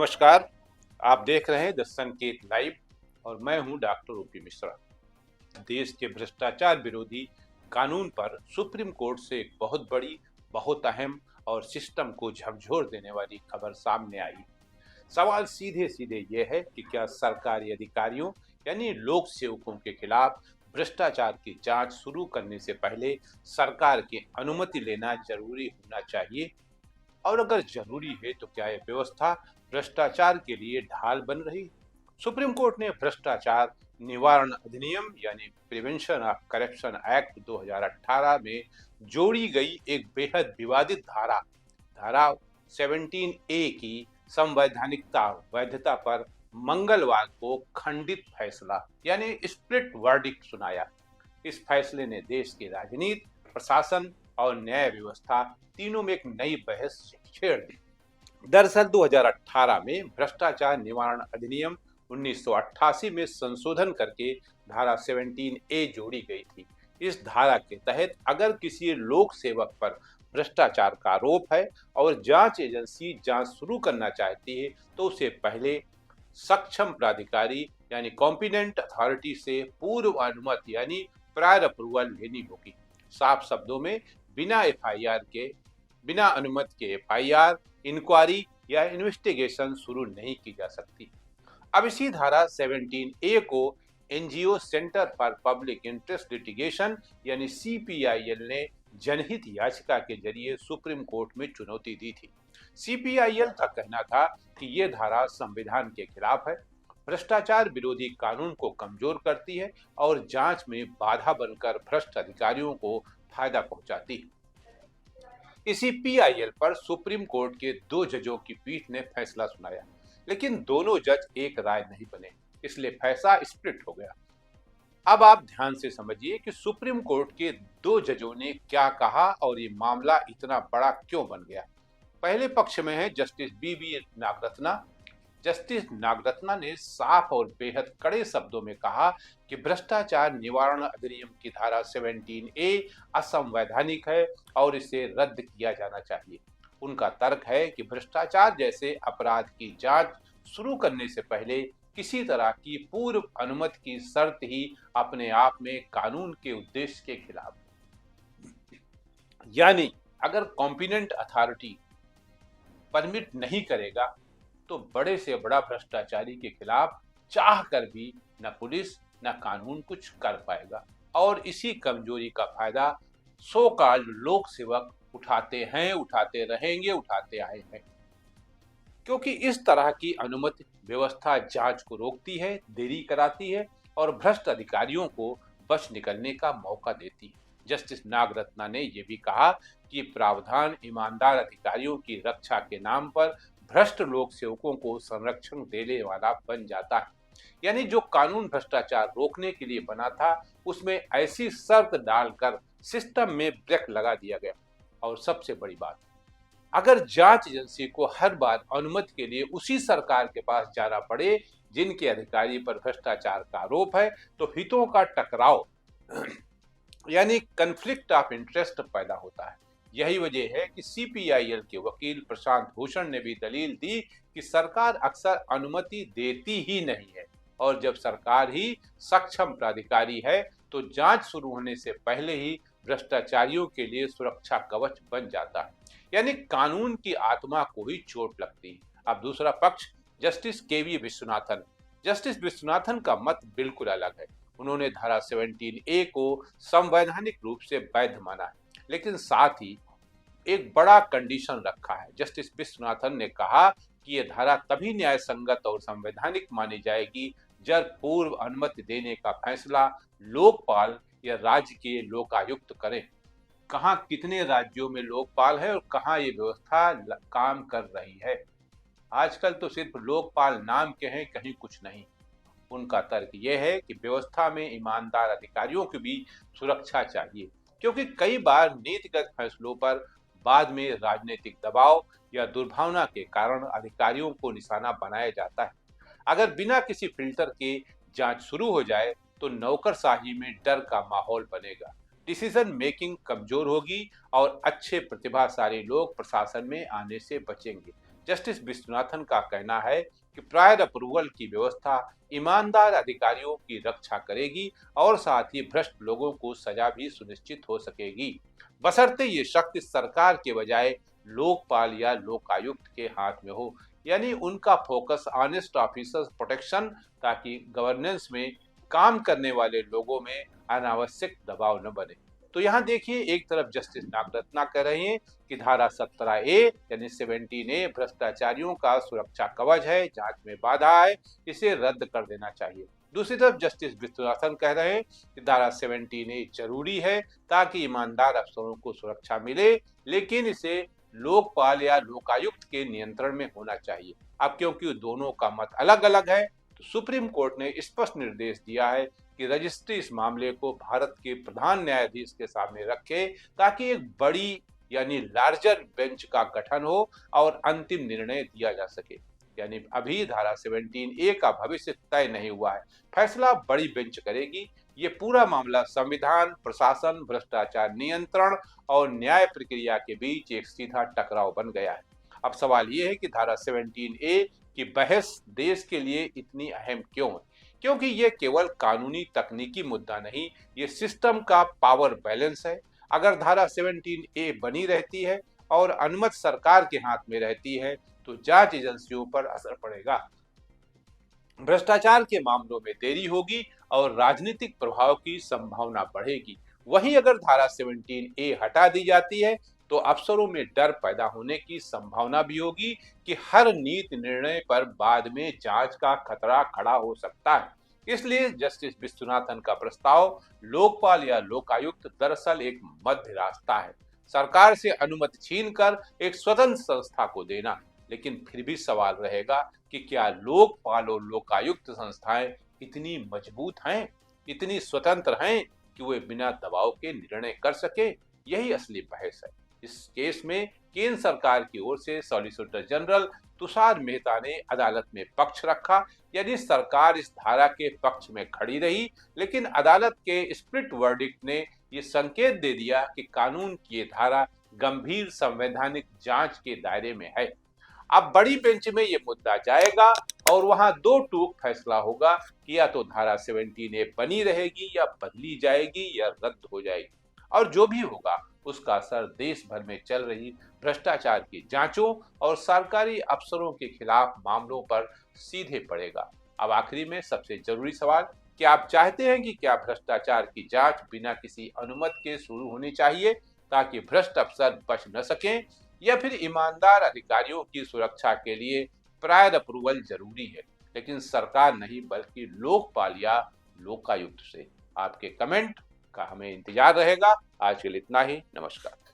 नमस्कार। आप देख रहे हैं द संकेत लाइव और मैं हूं डॉक्टर ओपी मिश्रा। देश के भ्रष्टाचार विरोधी कानून पर सुप्रीम कोर्ट से एक बहुत बड़ी, बहुत अहम और सिस्टम को झकझोर देने वाली खबर सामने आई। सवाल सीधे सीधे ये है कि क्या सरकारी अधिकारियों यानी लोक सेवकों के खिलाफ भ्रष्टाचार की जांच शुरू करने से पहले सरकार की अनुमति लेना जरूरी होना चाहिए, और अगर जरूरी है तो क्या यह व्यवस्था भ्रष्टाचार के लिए ढाल बन रही है? सुप्रीम कोर्ट ने भ्रष्टाचार निवारण अधिनियम यानी प्रिवेंशन ऑफ करप्शन एक्ट 2018 में जोड़ी गई एक बेहद विवादित धारा 17A की संवैधानिकता वैधता पर मंगलवार को खंडित फैसला यानी स्प्लिट वर्डिक्ट सुनाया। इस फैसले ने देश की राजनीति, प्रशासन और न्याय व्यवस्था तीनों में एक नई बहस छेड़ दी। दरअसल 2018 में भ्रष्टाचार निवारण अधिनियम 1988 में संशोधन करके धारा 17A जोड़ी गई थी। इस धारा के तहत अगर किसी लोक सेवक पर भ्रष्टाचार का आरोप है और जांच एजेंसी जांच शुरू करना चाहती है तो उसे पहले सक्षम प्राधिकारी यानी कॉम्पिटेंट अथॉरिटी से पूर्व अनुमति यानी प्रायर अप्रूवल लेनी होगी। साफ शब्दों में बिना अनुमति के एफआईआर, इंक्वायरी या इन्वेस्टिगेशन शुरू नहीं की जा सकती। अब इसी धारा 17A को NGO centre for public interest litigation यानी सीपीआईएल ने जनहित याचिका के जरिए सुप्रीम कोर्ट में चुनौती दी थी। सीपीआईएल का कहना था कि यह धारा संविधान के खिलाफ है, भ्रष्टाचार विरोधी कानून को कमजोर करती है और जांच में बाधा बनकर भ्रष्ट अधिकारियों को फायदा पहुंचाती है। इसी पीआईएल पर सुप्रीम कोर्ट के 2 जजों की पीठ ने फैसला सुनाया, लेकिन दोनों जज एक राय नहीं बने, इसलिए फैसला स्प्लिट हो गया। अब आप ध्यान से समझिए कि सुप्रीम कोर्ट के 2 जजों ने क्या कहा और ये मामला इतना बड़ा क्यों बन गया। पहले पक्ष में है जस्टिस बीबी नागरत्ना। जस्टिस नागरत्ना ने साफ और बेहद कड़े शब्दों में कहा कि भ्रष्टाचार निवारण अधिनियम की धारा 17A असंवैधानिक है और इसे रद्द किया जाना चाहिए। उनका तर्क है कि भ्रष्टाचार जैसे अपराध की जांच शुरू करने से पहले किसी तरह की पूर्व अनुमति की शर्त ही अपने आप में कानून के उद्देश्य के खिलाफ, यानी अगर कॉम्पिटेंट अथॉरिटी परमिट नहीं करेगा तो बड़े से बड़ा भ्रष्टाचारी के खिलाफ चाह कर भी न पुलिस न कानून कुछ कर पाएगा, और इसी कमजोरी का फायदा सो कॉल्ड लोक सेवक उठाते हैं, उठाते रहेंगे, उठाते आए हैं। क्योंकि इस तरह की अनुमति व्यवस्था जांच को रोकती है, देरी कराती है और भ्रष्ट अधिकारियों को बच निकलने का मौका देती है। जस्टिस नागरत्ना ने यह भी कहा कि प्रावधान ईमानदार अधिकारियों की रक्षा के नाम पर भ्रष्ट लोक सेवकों को संरक्षण देने वाला बन जाता है, यानी जो कानून भ्रष्टाचार रोकने के लिए बना था उसमें ऐसी शर्त डालकर सिस्टम में ब्रेक लगा दिया गया। और सबसे बड़ी बात, अगर जांच एजेंसी को हर बार अनुमति के लिए उसी सरकार के पास जाना पड़े जिनके अधिकारी पर भ्रष्टाचार का आरोप है तो हितों का टकराव यानी कन्फ्लिक्ट ऑफ इंटरेस्ट पैदा होता है। यही वजह है कि सीपीआईएल के वकील प्रशांत भूषण ने भी दलील दी कि सरकार अक्सर अनुमति देती ही नहीं है, और जब सरकार ही सक्षम प्राधिकारी है तो जांच शुरू होने से पहले ही भ्रष्टाचारियों के लिए सुरक्षा कवच बन जाता है, यानी कानून की आत्मा को ही चोट लगती है। अब दूसरा पक्ष जस्टिस केवी विश्वनाथन। जस्टिस विश्वनाथन का मत बिल्कुल अलग है। उन्होंने धारा 17A को संवैधानिक रूप से वैध माना है, लेकिन साथ ही एक बड़ा कंडीशन रखा है। जस्टिस विश्वनाथन ने कहा कि यह धारा तभी न्याय संगत और संवैधानिक मानी जाएगी जब पूर्व अनुमति देने का फैसला लोकपाल या राज्य के लोकायुक्त करें। कहां कितने राज्यों में लोकपाल है और कहां ये व्यवस्था काम कर रही है। आजकल तो सिर्फ लोकपाल नाम के हैं, कहीं कुछ नहीं। उनका तर्क यह है कि व्यवस्था में ईमानदार अधिकारियों की भी सुरक्षा चाहिए, क्योंकि कई बार नीतिगत फैसलों पर बाद में राजनीतिक दबाव या दुर्भावना के कारण अधिकारियों को निशाना बनाया जाता है। अगर बिना किसी फिल्टर के जांच शुरू हो जाए तो नौकरशाही में डर का माहौल बनेगा, डिसीजन मेकिंग कमजोर होगी और अच्छे प्रतिभाशाली लोग प्रशासन में आने से बचेंगे। जस्टिस विश्वनाथन का कहना है कि प्रायर अप्रूवल की व्यवस्था ईमानदार अधिकारियों की रक्षा करेगी और साथ ही भ्रष्ट लोगों को सजा भी सुनिश्चित हो सकेगी, बशर्ते ये शक्ति सरकार के बजाय लोकपाल या लोकायुक्त के हाथ में हो। यानी उनका फोकस ऑनेस्ट ऑफिसर्स प्रोटेक्शन, ताकि गवर्नेंस में काम करने वाले लोगों में अनावश्यक दबाव न बने। तो यहाँ देखिए, एक तरफ जस्टिस नागरत्ना कह रहे हैं कि धारा 17A यानी 17A भ्रष्टाचारियों का सुरक्षा कवच है, जांच में बाधा है, इसे रद्द कर देना चाहिए। दूसरी तरफ जस्टिस विश्वनाथन कह रहे हैं कि धारा 17A जरूरी है ताकि ईमानदार अफसरों को सुरक्षा मिले, लेकिन इसे लोकपाल या लोकायुक्त के नियंत्रण में होना चाहिए। अब क्योंकि दोनों का मत अलग अलग है, तो सुप्रीम कोर्ट ने स्पष्ट निर्देश दिया है कि रजिस्ट्री इस मामले को भारत के प्रधान न्यायाधीश के सामने रखे, ताकि एक बड़ी यानी लार्जर बेंच का गठन हो और अंतिम निर्णय दिया जा सके। यानी अभी धारा 17A का भविष्य तय नहीं हुआ है, फैसला बड़ी बेंच करेगी। ये पूरा मामला संविधान, प्रशासन, भ्रष्टाचार नियंत्रण और न्याय प्रक्रिया के बीच एक सीधा टकराव बन गया है। अब सवाल ये है कि धारा 17A की बहस देश के लिए इतनी अहम क्यों है? क्योंकि ये केवल कानूनी तकनीकी मुद्दा नहीं, ये सिस्टम का पावर बैलेंस है। अगर धारा 17A बनी रहती है और अनुमति सरकार के हाथ में रहती है, तो जांच एजेंसियों पर असर पड़ेगा, भ्रष्टाचार के मामलों में देरी होगी और राजनीतिक प्रभाव की संभावना बढ़ेगी। वहीं अगर धारा 17A हटा दी जाती है, तो अफसरों में डर पैदा होने की संभावना भी होगी कि हर नीति निर्णय पर बाद में जांच का खतरा खड़ा हो सकता है। इसलिए जस्टिस विश्वनाथन का प्रस्ताव लोकपाल या लोकायुक्त दरअसल एक मध्य रास्ता है, सरकार से अनुमति छीनकर एक स्वतंत्र संस्था को देना। लेकिन फिर भी सवाल रहेगा कि क्या लोकपाल और लोकायुक्त संस्थाएं इतनी मजबूत हैं, इतनी स्वतंत्र हैं कि वे बिना दबाव के निर्णय कर सके? यही असली बहस है। इस केस में केंद्र सरकार की ओर से सॉलिसिटर जनरल तुषार मेहता ने अदालत में पक्ष रखा, यानी सरकार इस धारा के पक्ष में खड़ी रही, लेकिन अदालत के स्प्लिट वर्डिक्ट ने ये संकेत दे दिया कि कानून की ये धारा गंभीर संवैधानिक जांच के दायरे में है। अब बड़ी बेंच में ये मुद्दा जाएगा और वहां दो टूक फैसला होगा कि या तो धारा 17A बनी रहेगी या बदली जाएगी या रद्द हो जाएगी। और जो भी होगा उसका असर देश भर में चल रही भ्रष्टाचार की जांचों और सरकारी अफसरों के खिलाफ मामलों पर सीधे पड़ेगा। अब आखिरी में सबसे जरूरी सवाल, क्या आप चाहते हैं कि क्या भ्रष्टाचार की जांच बिना किसी अनुमति के शुरू होनी चाहिए ताकि भ्रष्ट अफसर बच न सकें, या फिर ईमानदार अधिकारियों की सुरक्षा के लिए प्रायर अप्रूवल जरूरी है, लेकिन सरकार नहीं बल्कि लोकपाल या लोकायुक्त से? आपके कमेंट का हमें इंतजार रहेगा। आज के लिए इतना ही। नमस्कार।